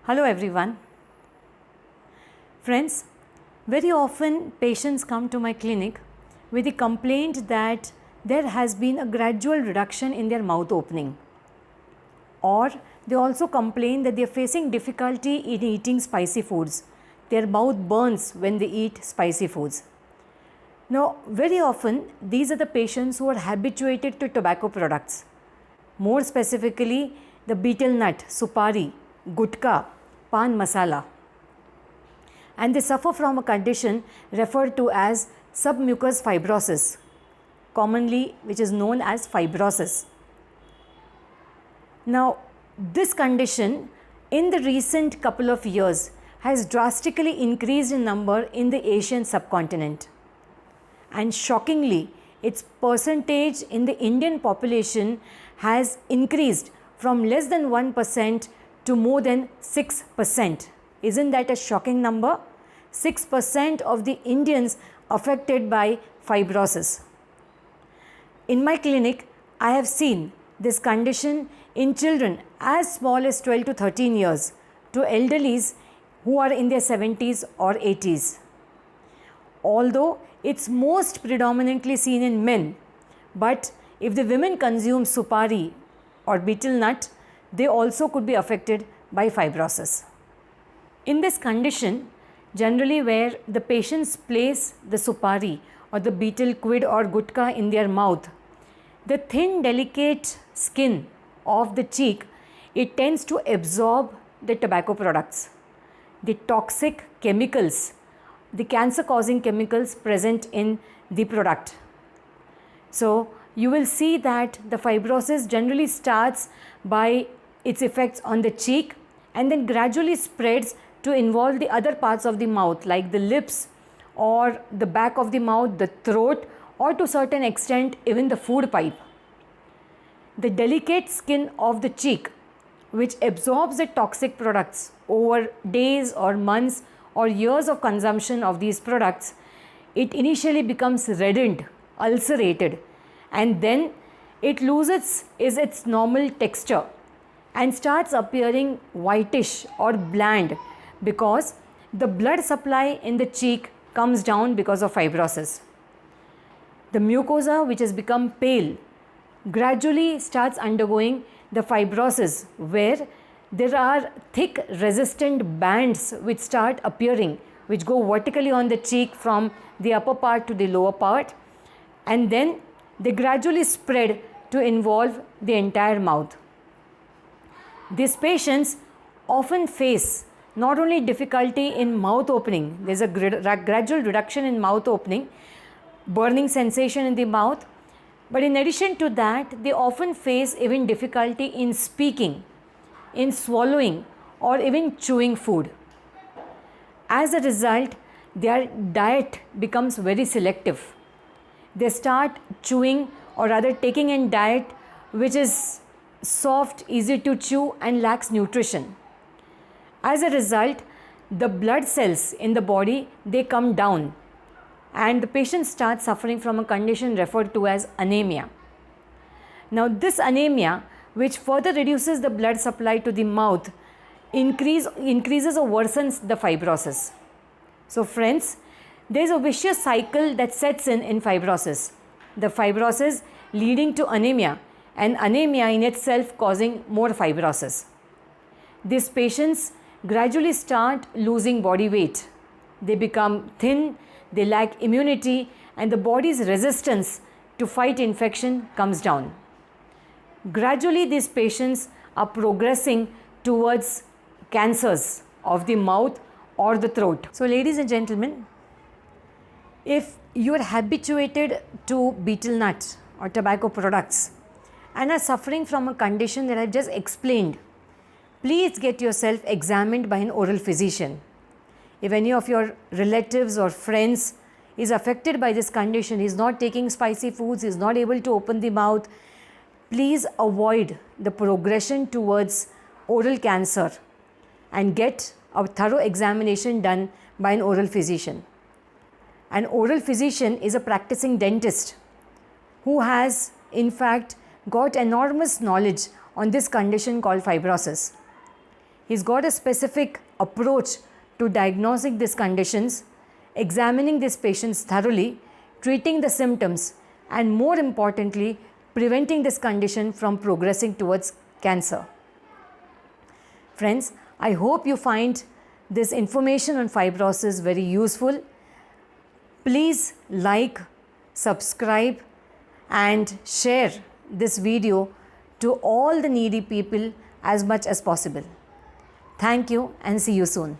Hello everyone. Friends, very often patients come to my clinic with the complaint that there has been a gradual reduction in their mouth opening, or they also complain that they are facing difficulty in eating spicy foods. Their mouth burns when they eat spicy foods. Now, very often these are the patients who are habituated to tobacco products, more specifically the betel nut, supari, gutka, pan masala, and they suffer from a condition referred to as submucous fibrosis, commonly which is known as fibrosis. Now, this condition in the recent couple of years has drastically increased in number in the Asian subcontinent, and shockingly its percentage in the Indian population has increased from less than 1% to more than 6%. Isn't that a shocking number? 6% of the Indians affected by fibrosis. In my clinic, I have seen this condition in children as small as 12 to 13 years to elderlies who are in their 70s or 80s. Although it's most predominantly seen in men, but if the women consume supari or betel nut, they also could be affected by fibrosis. In this condition, generally where the patients place the supari or the betel quid or gutka in their mouth, the thin delicate skin of the cheek, it tends to absorb the tobacco products, the toxic chemicals, the cancer causing chemicals present in the product. So you will see that the fibrosis generally starts by its effects on the cheek and then gradually spreads to involve the other parts of the mouth like the lips or the back of the mouth, the throat, or to certain extent even the food pipe. The delicate skin of the cheek, which absorbs the toxic products over days or months or years of consumption of these products, it initially becomes reddened, ulcerated, and then it loses its normal texture and starts appearing whitish or bland because the blood supply in the cheek comes down because of fibrosis. The mucosa, which has become pale, gradually starts undergoing the fibrosis where there are thick resistant bands which start appearing, which go vertically on the cheek from the upper part to the lower part, and then they gradually spread to involve the entire mouth. These patients often face not only difficulty in mouth opening, there's a gradual reduction in mouth opening, burning sensation in the mouth, but in addition to that, they often face even difficulty in speaking, in swallowing, or even chewing food. As a result, their diet becomes very selective. They start chewing or rather taking in diet which is soft, easy to chew and lacks nutrition. As a result, the blood cells in the body, they come down and the patient starts suffering from a condition referred to as anemia. Now this anemia, which further reduces the blood supply to the mouth, increases or worsens the fibrosis. So friends, there is a vicious cycle that sets in fibrosis. The fibrosis leading to anemia, and anemia in itself causing more fibrosis. These patients gradually start losing body weight. They become thin, they lack immunity, and the body's resistance to fight infection comes down. Gradually, these patients are progressing towards cancers of the mouth or the throat. So, ladies and gentlemen, if you are habituated to betel nut or tobacco products and are suffering from a condition that I have just explained, please get yourself examined by an oral physician. If any of your relatives or friends is affected by this condition, is not taking spicy foods, is not able to open the mouth, please avoid the progression towards oral cancer and get a thorough examination done by an oral physician. An oral physician is a practicing dentist who has in fact got enormous knowledge on this condition called fibrosis. He's got a specific approach to diagnosing these conditions, examining these patients thoroughly, treating the symptoms, and more importantly, preventing this condition from progressing towards cancer. Friends, I hope you find this information on fibrosis very useful. Please like, subscribe, and share this video to all the needy people as much as possible. Thank you and see you soon.